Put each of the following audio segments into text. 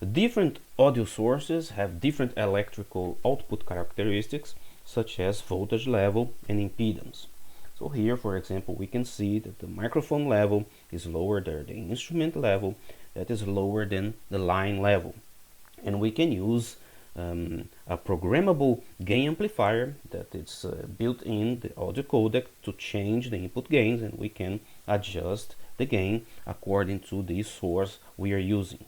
Different audio sources have different electrical output characteristics, such as voltage level and impedance. So here, for example, we can see that the microphone level is lower than the instrument level, that is lower than the line level. And we can use a programmable gain amplifier that is built in the audio codec to change the input gains, and we can adjust the gain according to the source we are using.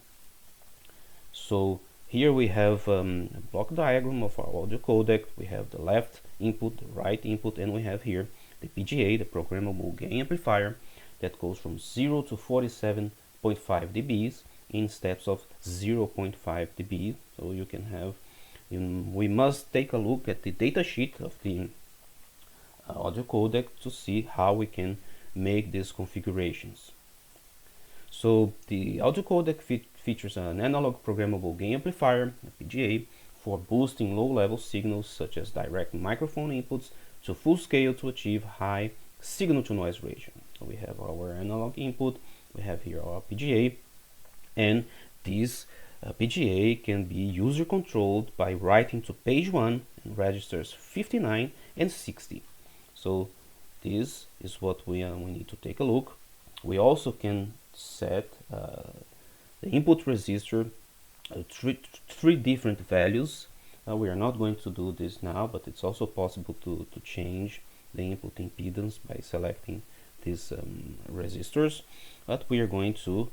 So here we have a block diagram of our audio codec. We have the left input, the right input, and we have here the PGA, the programmable gain amplifier, that goes from 0 to 47.5 dBs in steps of 0.5 dB. So you can have, we must take a look at the data sheet of the audio codec to see how we can make these configurations. So the audio codec features an analog programmable gain amplifier, a PGA, for boosting low-level signals such as direct microphone inputs to full scale to achieve high signal-to-noise ratio. So we have our analog input, we have here our PGA, and this PGA can be user controlled by writing to page 1 in registers 59 and 60. So this is what we need to take a look. We also can set the input resistor three different values. We are not going to do this now, but it's also possible to change the input impedance by selecting these resistors. But we are going to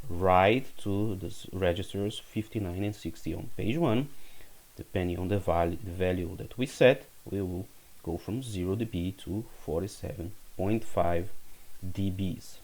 write to the registers 59 and 60 on page 1. Depending on the value that we set, we will go from 0 dB to 47.5 dBs.